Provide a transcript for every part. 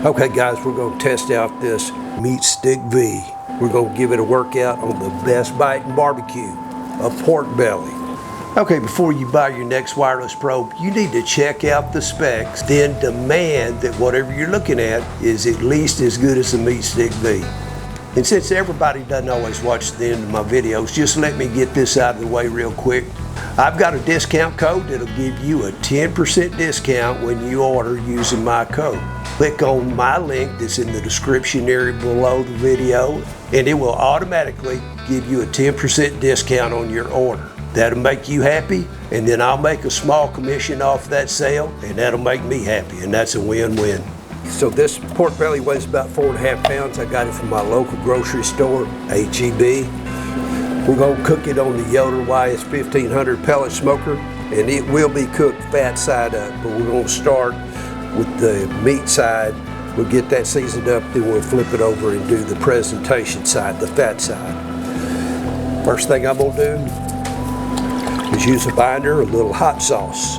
Okay guys, we're going to test out this MeatStick V. We're going to give it a workout on the best bite in barbecue, a pork belly. Okay, before you buy your next wireless probe, you need to check out the specs, then demand that whatever you're looking at is at least as good as the MeatStick V. And since everybody doesn't always watch the end of my videos, just let me get this out of the way real quick. I've got a discount code that'll give you a 10% discount when you order using my code. Click on my link that's in the description area below the video, and it will automatically give you a 10% discount on your order. That'll make you happy, and then I'll make a small commission off that sale, and that'll make me happy, and that's a win-win. So this pork belly weighs about 4.5 pounds. I got it from my local grocery store, HEB. We're gonna cook it on the Yoder YS 1500 pellet smoker, and it will be cooked fat side up, but we're gonna start with the meat side. We'll get that seasoned up, then we'll flip it over and do the presentation side, the fat side. First thing I'm gonna do is use a binder, a little hot sauce.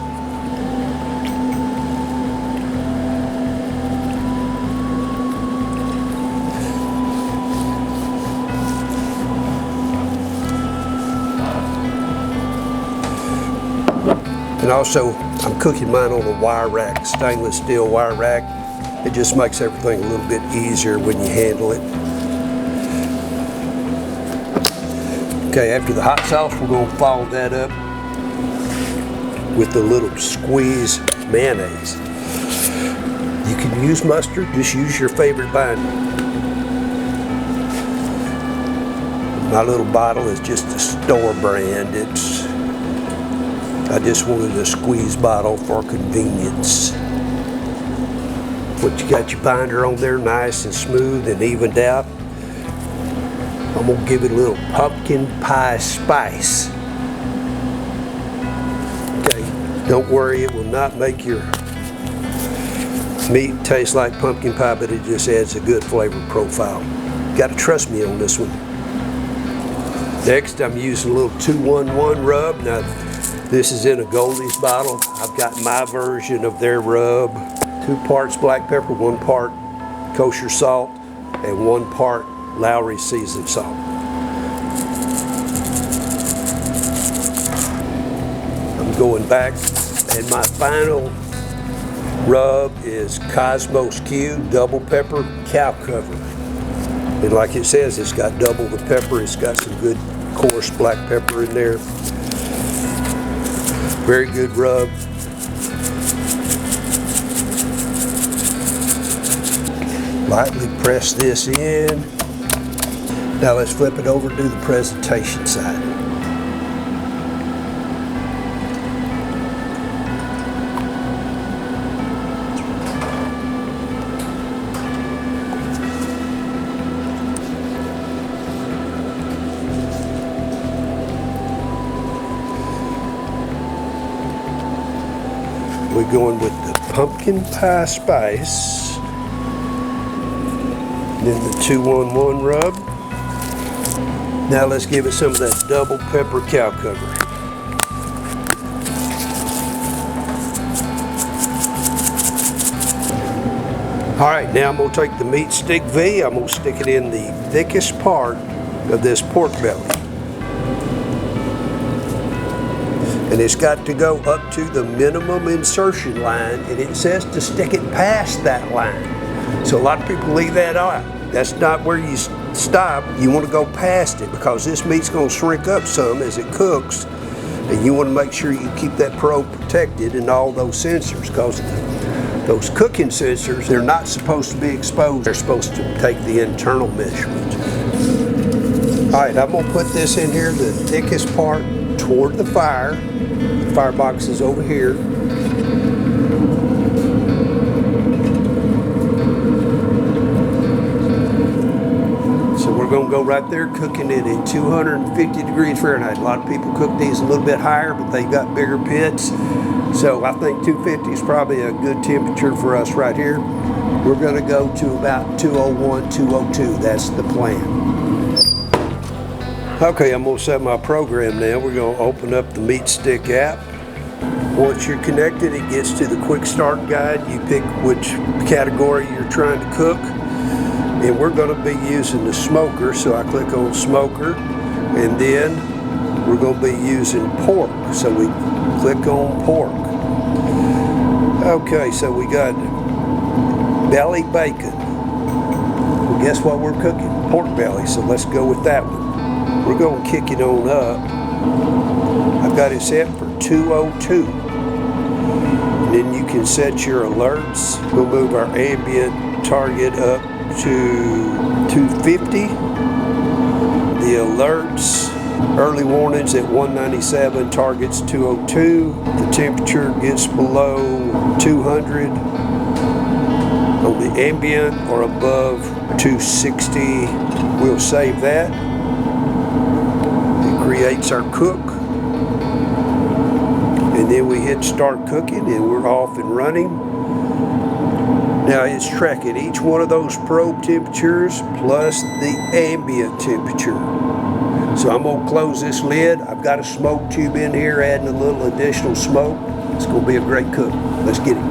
And also, I'm cooking mine on a wire rack, stainless steel wire rack. It just makes everything a little bit easier when you handle it. Okay, after the hot sauce, we're going to follow that up with a little squeeze mayonnaise. You can use mustard, just use your favorite binder. My little bottle is just a store brand. I just wanted a squeeze bottle for convenience. Once you got your binder on there nice and smooth and evened out, I'm gonna give it a little pumpkin pie spice. Okay, don't worry, it will not make your meat taste like pumpkin pie, but it just adds a good flavor profile. Gotta trust me on this one. Next, I'm using a little 2-1-1 rub. Now, this is in a Goldie's bottle. I've got my version of their rub. 2 parts black pepper, 1 part kosher salt, and 1 part Lowry seasoned salt. I'm going back, and my final rub is Cosmos Q double pepper cow cover. And like it says, it's got double the pepper. It's got some good coarse black pepper in there. Very good rub. Lightly press this in. Now let's flip it over to do the presentation side. We're going with the pumpkin pie spice, then the 2-1-1 rub. Now let's give it some of that double pepper cow cover. All right, now I'm gonna take the MeatStick V, I'm gonna stick it in the thickest part of this pork belly. And it's got to go up to the minimum insertion line, and it says to stick it past that line. So a lot of people leave that out. That's not where you stop. You want to go past it because this meat's going to shrink up some as it cooks, and you want to make sure you keep that probe protected and all those sensors, because those cooking sensors, they're not supposed to be exposed. They're supposed to take the internal measurement. All right, I'm going to put this in here, the thickest part, toward the fire. The firebox is over here. So we're going to go right there cooking it in 250 degrees Fahrenheit. A lot of people cook these a little bit higher, but they've got bigger pits. So I think 250 is probably a good temperature for us right here. We're going to go to about 201, 202. That's the plan. Okay, I'm going to set my program now. We're going to open up the MeatStick app. Once you're connected, it gets to the quick start guide. You pick which category you're trying to cook. And we're going to be using the smoker, so I click on smoker, and then we're going to be using pork, so we click on pork. Okay, so we got belly bacon. Well, guess what we're cooking? Pork belly, so let's go with that one. We're going to kick it on up. I've got it set for 202. And then you can set your alerts. We'll move our ambient target up to 250. The alerts, early warnings at 197, targets 202. The temperature gets below 200. On the ambient or above 260, we'll save that. It creates our cook. And then we hit start cooking and we're off and running. Now it's tracking each one of those probe temperatures plus the ambient temperature. So I'm going to close this lid. I've got a smoke tube in here adding a little additional smoke. It's going to be a great cook. Let's get it.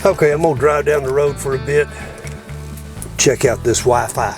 Okay, I'm going to drive down the road for a bit. Check out this Wi-Fi.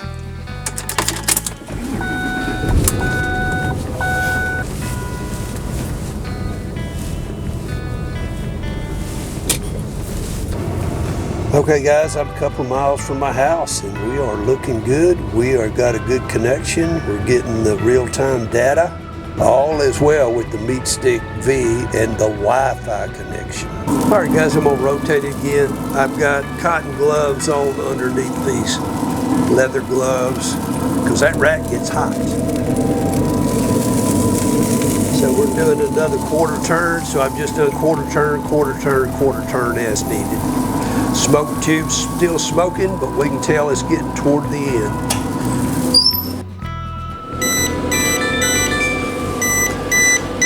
Okay guys, I'm a couple of miles from my house and we are looking good. We are got a good connection. We're getting the real-time data. All is well with the MeatStick V and the Wi-Fi connection. All right guys, I'm gonna rotate it again. I've got cotton gloves on underneath these leather gloves because that rack gets hot. So we're doing another quarter turn. So I've just done quarter turn, quarter turn, quarter turn as needed. Smoke tube's still smoking, but we can tell it's getting toward the end.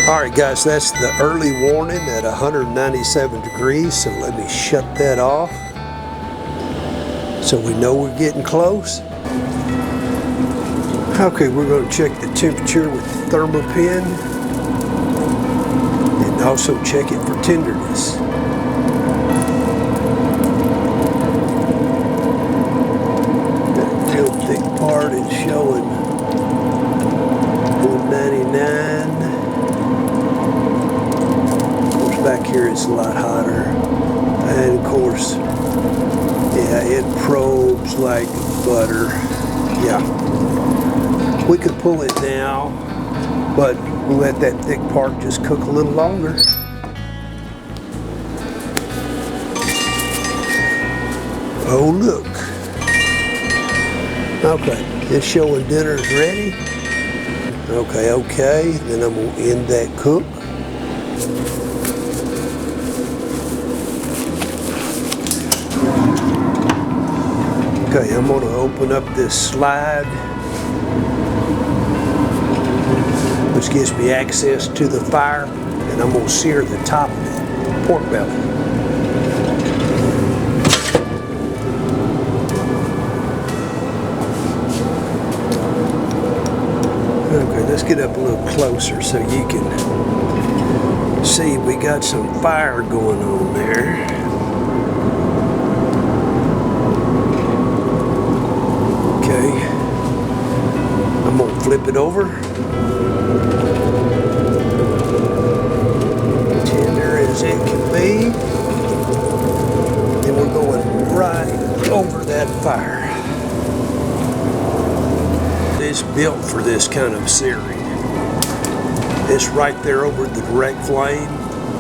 All right guys, that's the early warning at 197 degrees, so let me shut that off so we know we're getting close. Okay, we're going to check the temperature with the thermal pin and also check it for tenderness. Part is showing 199. Of course, back here it's a lot hotter, and of course, yeah, it probes like butter. Yeah, we could pull it now, but we'll let that thick part just cook a little longer. Oh look. Okay, it's showing dinner's ready. Okay, then I'm gonna end that cook. Okay, I'm gonna open up this slide, which gives me access to the fire, and I'm gonna sear the top of that pork belly. Okay, let's get up a little closer so you can see we got some fire going on there. Okay, I'm gonna flip it over. Tender as it can be. Then we're going right over that fire. It's built for this kind of searing. It's right there over the direct flame,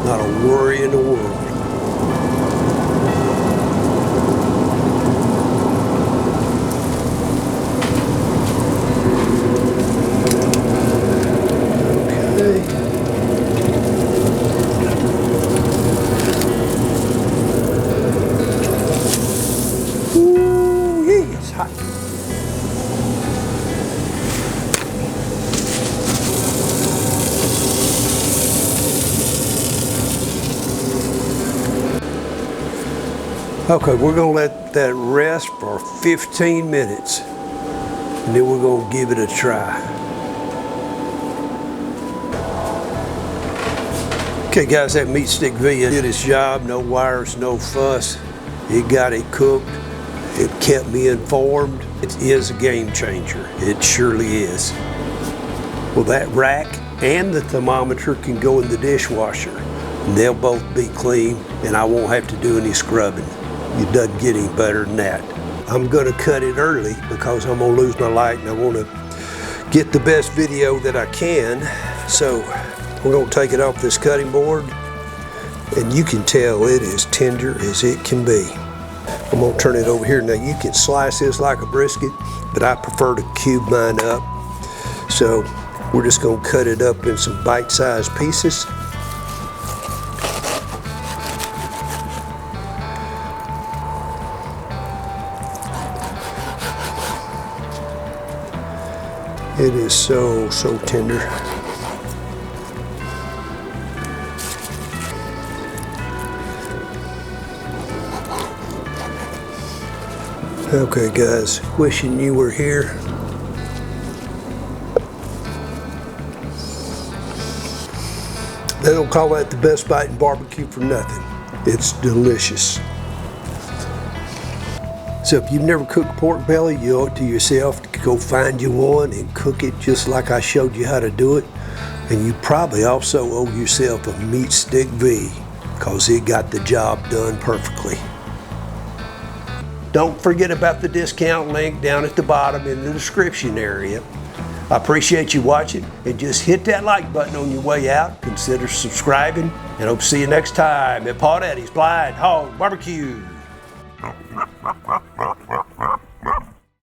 not a worry in the world. Okay. Ooh, yeah, it's hot. Okay, we're gonna let that rest for 15 minutes and then we're gonna give it a try. Okay guys, that MeatStick V did its job. No wires, no fuss. It got it cooked. It kept me informed. It is a game changer. It surely is. Well, that rack and the thermometer can go in the dishwasher. And they'll both be clean, and I won't have to do any scrubbing. It doesn't get any better than that. I'm gonna cut it early because I'm gonna lose my light and I wanna get the best video that I can. So we're gonna take it off this cutting board, and you can tell it is tender as it can be. I'm gonna turn it over here. Now you can slice this like a brisket, but I prefer to cube mine up. So we're just gonna cut it up in some bite-sized pieces. It is so tender. Okay guys, wishing you were here. They don't call that the best bite in barbecue for nothing. It's delicious. So if you've never cooked pork belly, you owe it to yourself to go find you one and cook it just like I showed you how to do it. And you probably also owe yourself a MeatStick V because it got the job done perfectly. Don't forget about the discount link down at the bottom in the description area. I appreciate you watching, and just hit that like button on your way out. Consider subscribing, and hope to see you next time at Paw Daddy's BlindHawg Barbecue.